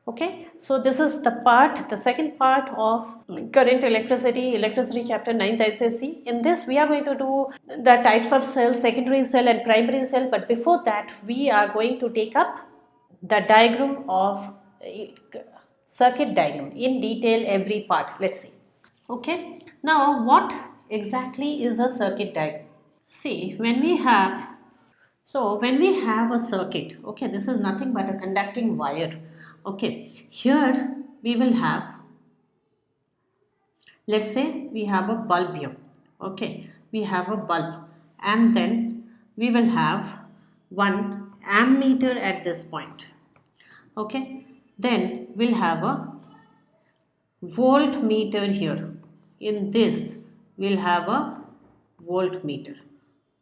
Okay, so this is the second part of current electricity chapter 9th ICSE. In this, we are going to do the types of cells, secondary cell and primary cell. But before that, we are going to take up the diagram of circuit diagram in detail, every part. Let's see. Okay, now what exactly is a circuit diagram? See, when we have a circuit, okay, this is nothing but a conducting wire. Okay, here we will have, let's say we have a bulb here. Okay, we have a bulb, and then we will have one ammeter at this point. Okay, then we'll have a voltmeter here. In this, we'll have a voltmeter.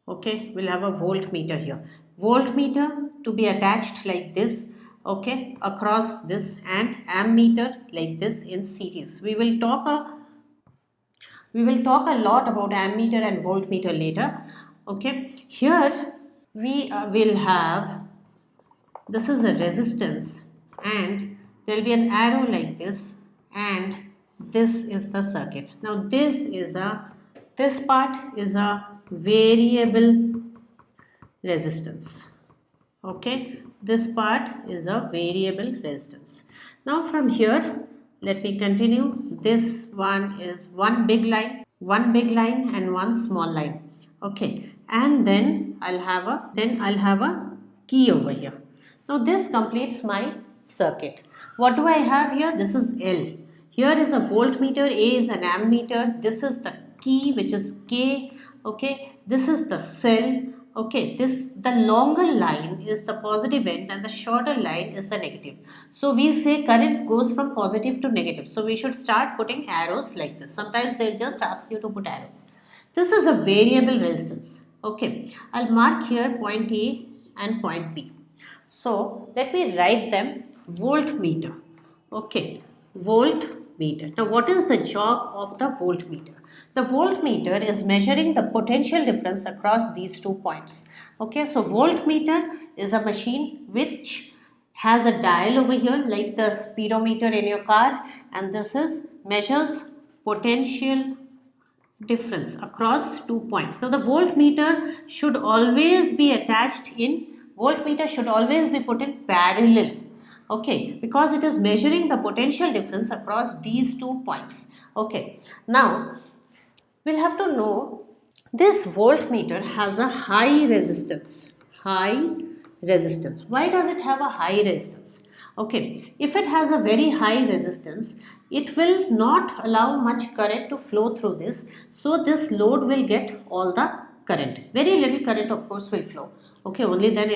Okay, we'll have a voltmeter here. Voltmeter to be attached like this, okay, across this, and ammeter like this in series. We will talk a lot about ammeter and voltmeter later. Okay, here we will have, this is a resistance, and there will be an arrow like this, and this is the circuit. Now this part is a variable resistance. Okay, this part is a variable resistance. Now from here, let me continue. This one is one big line and one small line. Okay, and then I'll have a key over here. Now this completes my circuit. What do I have here? This is L. Here is a voltmeter, A is an ammeter, this is the key which is K, okay, this is the cell, okay, the longer line is the positive end and the shorter line is the negative. So we say current goes from positive to negative. So we should start putting arrows like this. Sometimes they'll just ask you to put arrows. This is a variable resistance. Okay, I'll mark here point A and point B. So let me write them. Voltmeter. Okay, voltmeter. Now what is the job of the voltmeter? The voltmeter is measuring the potential difference across these 2 points. Okay, so voltmeter is a machine which has a dial over here like the speedometer in your car, and this is measures potential difference across 2 points. Now the voltmeter should always be put in parallel. Okay, because it is measuring the potential difference across these 2 points. Okay, now we'll have to know this voltmeter has a high resistance. Why does it have a high resistance? Okay, if it has a very high resistance, it will not allow much current to flow through this. So this load will get all the current. Very little current of course will flow. Okay, only then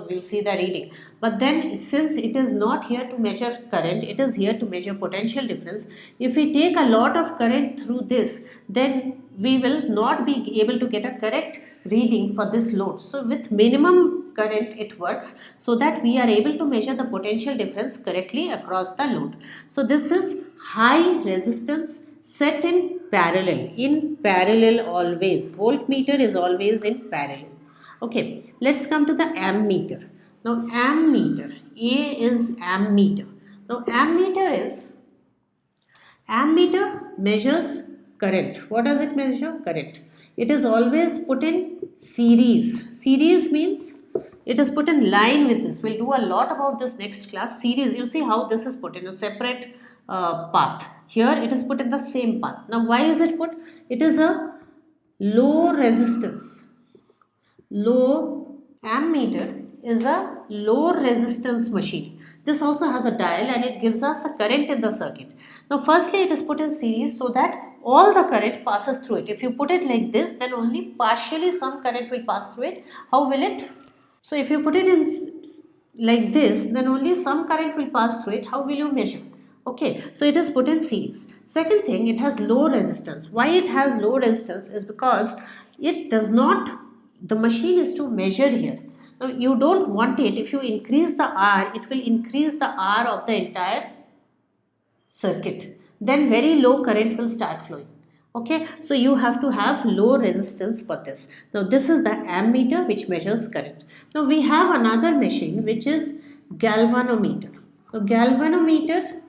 we'll see the reading. But then since it is not here to measure current, it is here to measure potential difference. If we take a lot of current through this, then we will not be able to get a correct reading for this load. So with minimum current it works, so that we are able to measure the potential difference correctly across the load. So this is high resistance set in parallel always. Voltmeter is always in parallel. Okay, let's come to the ammeter. Now ammeter, A is ammeter. Now ammeter measures current. What does it measure? Current. It is always put in series. Series means it is put in line with this. We'll do a lot about this next class. Series, you see how this is put in a separate path. Here it is put in the same path. Now why is it put? It is a low resistance. Ammeter is a low resistance machine. This also has a dial and it gives us the current in the circuit. Now firstly it is put in series so that all the current passes through it. If you put it like this, then only partially some current will pass through it. How will it? So if you put it in like this, then only some current will pass through it. How will you measure? Okay, so it is put in series. Second thing, it has low resistance. Why it has low resistance is because it does not, the machine is to measure here. Now you don't want it, if you increase the R, it will increase the R of the entire circuit. Then very low current will start flowing. Okay, so you have to have low resistance for this. Now this is the ammeter which measures current. Now we have another machine which is galvanometer. So galvanometer.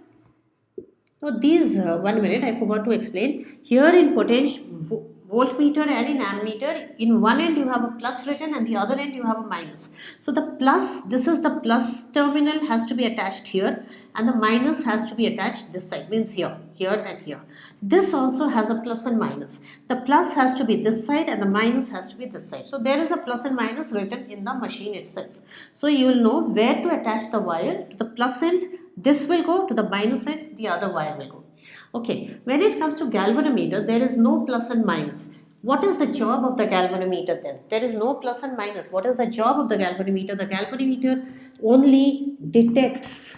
So these, 1 minute, I forgot to explain. Here in voltmeter and in ammeter, in one end you have a plus written and the other end you have a minus. So the plus, this is the plus terminal has to be attached here, and the minus has to be attached this side, means here, here and here. This also has a plus and minus. The plus has to be this side and the minus has to be this side. So there is a plus and minus written in the machine itself. So you will know where to attach the wire. To the plus end, this will go, to the minus end, the other wire will go. Okay, when it comes to galvanometer, there is no plus and minus. What is the job of the galvanometer then? There is no plus and minus. What is the job of the galvanometer? The galvanometer only detects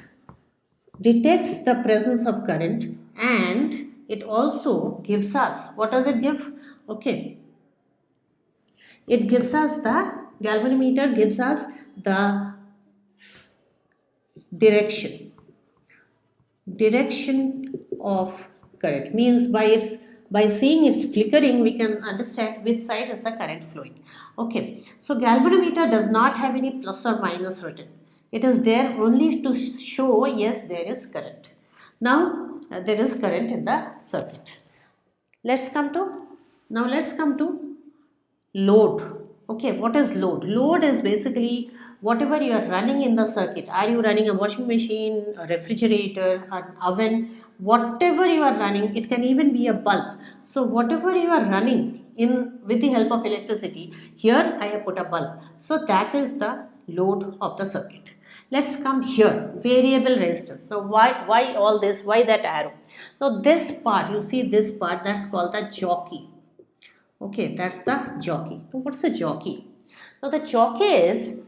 the presence of current, and it also gives us, what does it give? Okay, it gives us, the galvanometer gives us the direction of current, means by seeing its flickering we can understand which side is the current flowing. Okay, so galvanometer does not have any plus or minus written. It is there only to show yes, there is current. Now there is current in the circuit. Let's come to load. Okay, what is load? Load is basically whatever you are running in the circuit. Are you running a washing machine, a refrigerator, an oven? Whatever you are running, it can even be a bulb. So whatever you are running in with the help of electricity, here I have put a bulb. So that is the load of the circuit. Let's come here, variable resistance. Now why all this? Why that arrow? Now this part, you see this part, that's called the jockey. Okay, that's the jockey. So what's the jockey? Now the jockey is,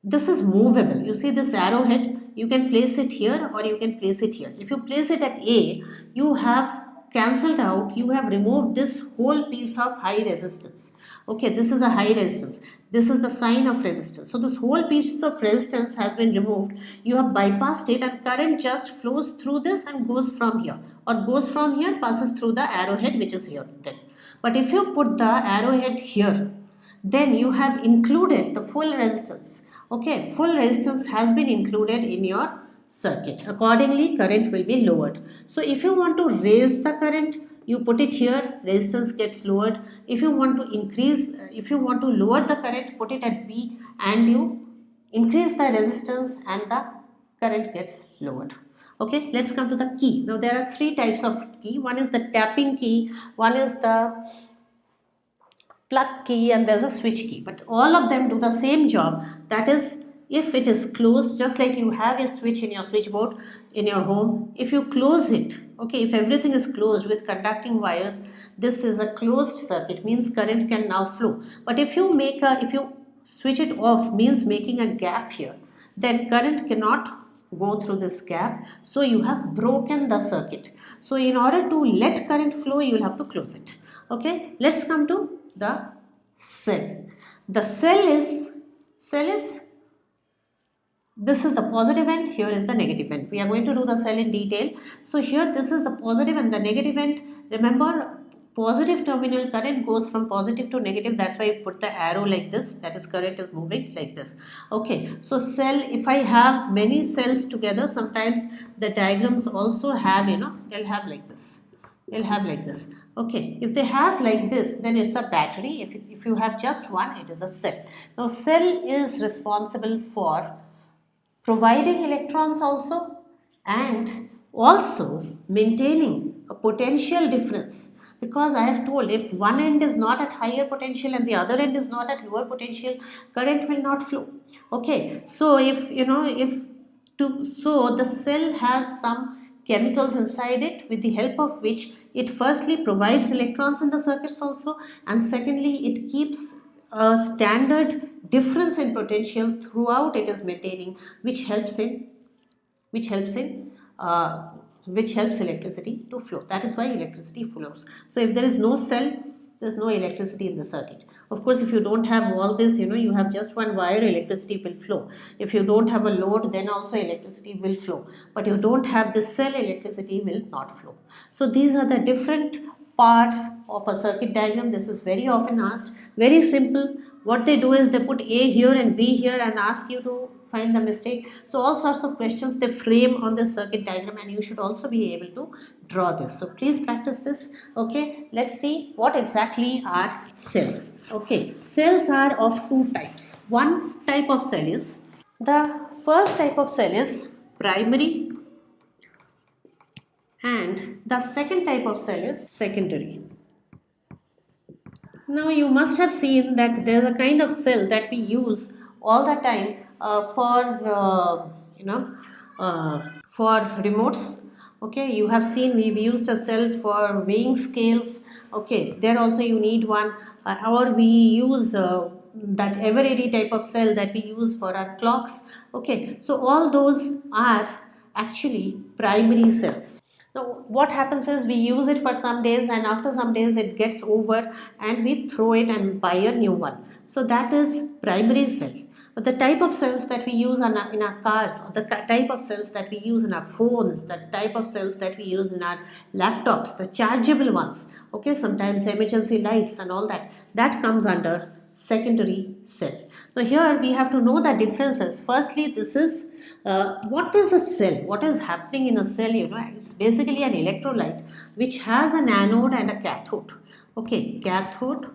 this is movable. You see this arrowhead, you can place it here or you can place it here. If you place it at A, you have cancelled out, you have removed this whole piece of high resistance. Okay, this is a high resistance. This is the sign of resistance. So this whole piece of resistance has been removed. You have bypassed it and current just flows through this and goes from here, or goes from here, passes through the arrowhead which is here then. But if you put the arrowhead here, then you have included the full resistance. Okay, full resistance has been included in your circuit. Accordingly, current will be lowered. So if you want to raise the current, you put it here, resistance gets lowered. If you want to lower the current, put it at B and you increase the resistance and the current gets lowered. Okay, let's come to the key. Now there are three types of key. One is the tapping key, one is the plug key, and there's a switch key. But all of them do the same job. That is, if it is closed, just like you have a switch in your switchboard in your home, if you close it, okay, if everything is closed with conducting wires, this is a closed circuit, means current can now flow. But if you switch it off, means making a gap here, then current cannot go through this gap. So you have broken the circuit. So in order to let current flow, you will have to close it. Okay, let's come to the cell. The cell is, this is the positive end, here is the negative end. We are going to do the cell in detail. So here this is the positive and the negative end. Remember, positive terminal current goes from positive to negative. That's why I put the arrow like this. That is, current is moving like this. Okay, so cell, if I have many cells together, sometimes the diagrams also have, they'll have like this. They'll have like this. Okay, if they have like this, then it's a battery. If you have just one, it is a cell. Now cell is responsible for providing electrons also, and also maintaining a potential difference, because I have told, if one end is not at higher potential and the other end is not at lower potential, current will not flow. Okay, so so the cell has some chemicals inside it, with the help of which it firstly provides electrons in the circuits also, and secondly it keeps a standard difference in potential throughout it is maintaining, which helps electricity to flow. That is why electricity flows. So if there is no cell, there is no electricity in the circuit. Of course, if you don't have all this, you have just one wire, electricity will flow. If you don't have a load, then also electricity will flow. But you don't have this cell, electricity will not flow. So these are the different parts of a circuit diagram. This is very often asked. Very simple. What they do is they put A here and V here and ask you to find the mistake. So all sorts of questions they frame on this circuit diagram, and you should also be able to draw this. So please practice this. Okay, let's see what exactly are cells. Okay, cells are of two types. One type of cell is, the first type of cell is primary, and the second type of cell is secondary. Now you must have seen that there is a kind of cell that we use all the time for remotes. Okay, you have seen we've used a cell for weighing scales. Okay, there also you need one, or we use that everready type of cell that we use for our clocks. Okay, so all those are actually primary cells. Now what happens is we use it for some days, and after some days it gets over and we throw it and buy a new one. So that is primary cell. But the type of cells that we use in our cars, or the type of cells that we use in our phones, the type of cells that we use in our laptops, the chargeable ones, okay, sometimes emergency lights and all that, that comes under secondary cell. Now here we have to know the differences. Firstly, this is what is a cell? What is happening in a cell? It's basically an electrolyte which has an anode and a cathode. Okay, cathode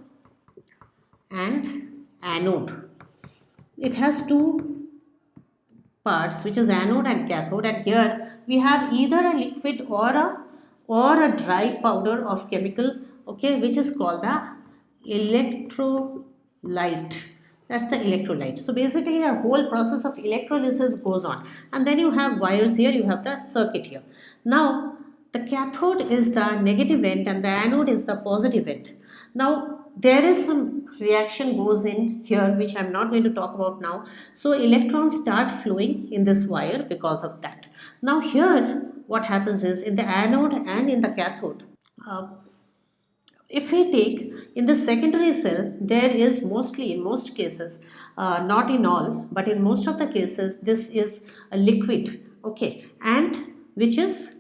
and anode. It has two parts, which is anode and cathode, and here we have either a liquid or a dry powder of chemical, okay, which is called the electrolyte. That's the electrolyte. So basically a whole process of electrolysis goes on, and then you have wires here, you have the circuit here. Now the cathode is the negative end and the anode is the positive end. Now there is some reaction goes in here which I am not going to talk about now. So electrons start flowing in this wire because of that. Now here what happens is, in the anode and in the cathode, if we take in the secondary cell, there is mostly, in most cases, not in all, but in most of the cases, this is a liquid, okay, and which is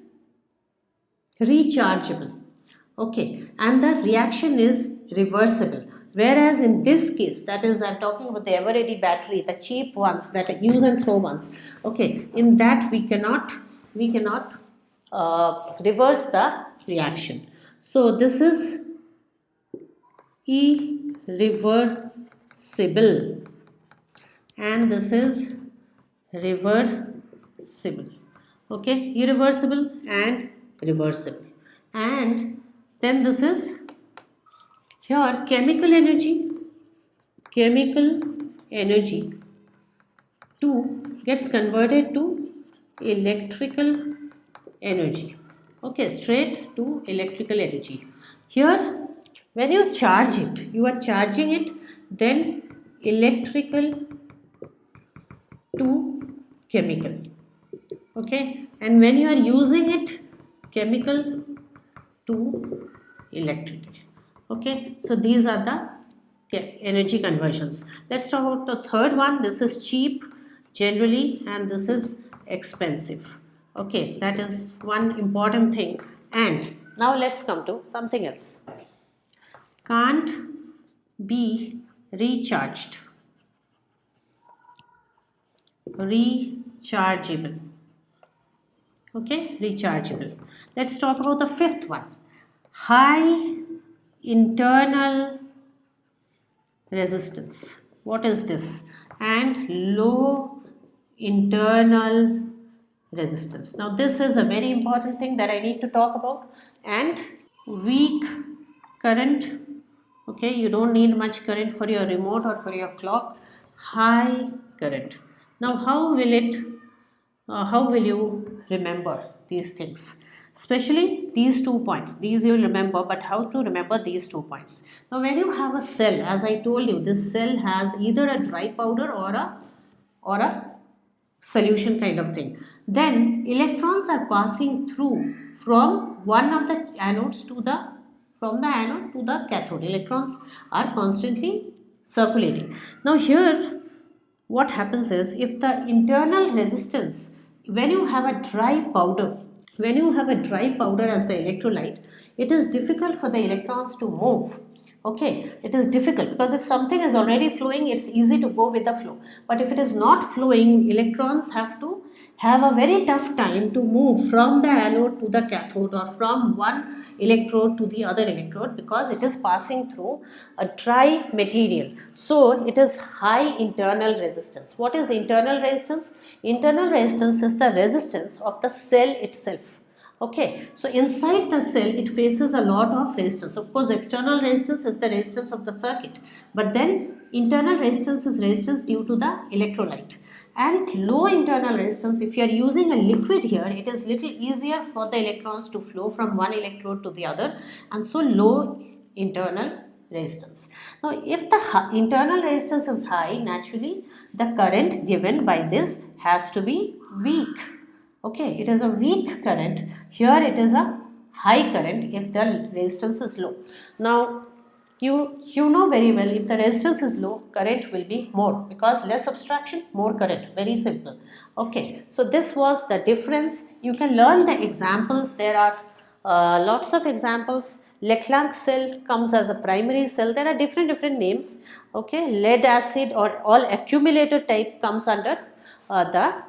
rechargeable, okay, and the reaction is reversible. Whereas in this case, that is, I'm talking about the everready battery, the cheap ones, that use and throw ones, okay, in that we cannot reverse the reaction. So this is irreversible, and this is reversible. Okay, irreversible and reversible. And then this is here chemical energy gets converted to electrical energy. Okay, straight to electrical energy. Here when you charge it, you are charging it, then electrical to chemical, okay, and when you are using it, chemical to electrical, okay. So these are the energy conversions. Let's talk about the third one. This is cheap generally, and this is expensive, okay. That is one important thing. And now let's come to something else. Can't be recharged, rechargeable, okay, rechargeable. Let's talk about the fifth one. High internal resistance. What is this? And low internal resistance. Now this is a very important thing that I need to talk about. And weak current, okay, you don't need much current for your remote or for your clock. High current. Now how will you remember these things? Especially these 2 points. These you will remember, but how to remember these 2 points? Now when you have a cell, as I told you, this cell has either a dry powder or a solution kind of thing. Then electrons are passing through from one of the anodes to the anode to the cathode. Electrons are constantly circulating. Now here what happens is, if the internal resistance, when you have a dry powder as the electrolyte, it is difficult for the electrons to move, Okay, it is difficult because if something is already flowing, it's easy to go with the flow. But if it is not flowing, electrons have to have a very tough time to move from the anode to the cathode or from one electrode to the other electrode, because it is passing through a dry material. So it is high internal resistance. What is internal resistance? Internal resistance is the resistance of the cell itself. Okay, so inside the cell it faces a lot of resistance. Of course, external resistance is the resistance of the circuit, but then internal resistance is resistance due to the electrolyte. And low internal resistance, if you are using a liquid here, it is little easier for the electrons to flow from one electrode to the other, and so low internal resistance. Now, if the internal resistance is high, naturally the current given by this has to be weak. Okay, it is a weak current. Here it is a high current if the resistance is low. Now, you know very well, if the resistance is low, current will be more, because less subtraction, more current. Very simple. Okay, so this was the difference. You can learn the examples. There are lots of examples. Leclanc cell comes as a primary cell. There are different names. Okay, lead acid or all accumulator type comes under the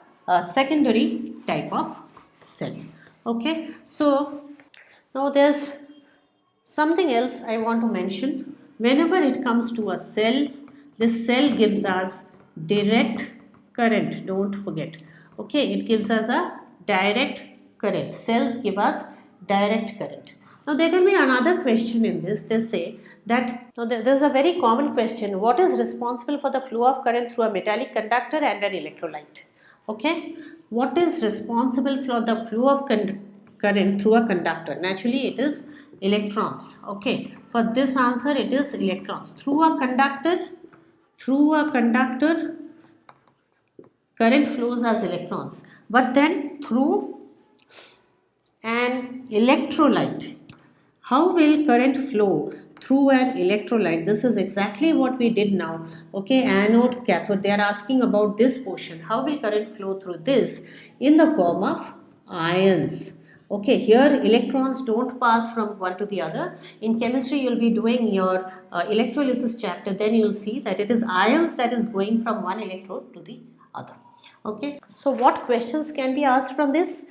secondary type of cell. Okay, so now there's something else I want to mention. Whenever it comes to a cell, this cell gives us direct current, don't forget. Okay, it gives us a direct current. Cells give us direct current. Now there will be another question in this. They say that, now there's a very common question: what is responsible for the flow of current through a metallic conductor and an electrolyte? Okay, what is responsible for the flow of current through a conductor? Naturally it is electrons. Okay, for this answer it is electrons. Through a conductor, current flows as electrons, but then through an electrolyte, how will current flow through an electrolyte? This is exactly what we did now. Okay, anode, cathode, they are asking about this portion. How will current flow through this? In the form of ions. Okay, here electrons don't pass from one to the other. In chemistry, you'll be doing your electrolysis chapter. Then you'll see that it is ions that is going from one electrode to the other. Okay, so what questions can be asked from this?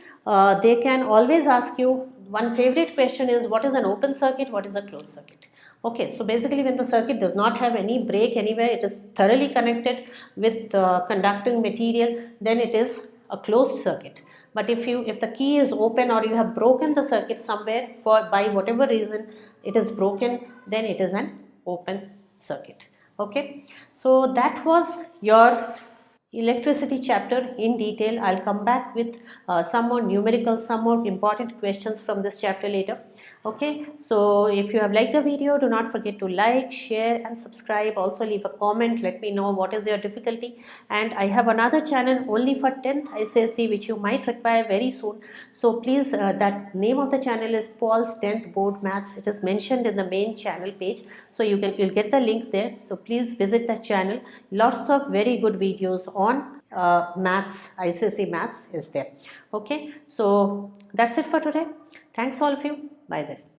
They can always ask you, one favorite question is, what is an open circuit, what is a closed circuit? Okay, so basically when the circuit does not have any break anywhere, it is thoroughly connected with conducting material, then it is a closed circuit. But if the key is open, or you have broken the circuit somewhere by whatever reason it is broken, then it is an open circuit. Okay, so that was your electricity chapter in detail. I'll come back with some more numerical, some more important questions from this chapter later. Okay, so if you have liked the video, do not forget to like, share and subscribe. Also leave a comment, let me know what is your difficulty. And I have another channel only for 10th ICSE which you might require very soon. So please, that name of the channel is Paul's 10th Board Maths. It is mentioned in the main channel page, so you'll get the link there. So please visit that channel. Lots of very good videos on maths, ICSE maths is there. Okay, so that's it for today. Thanks all of you. Bye then.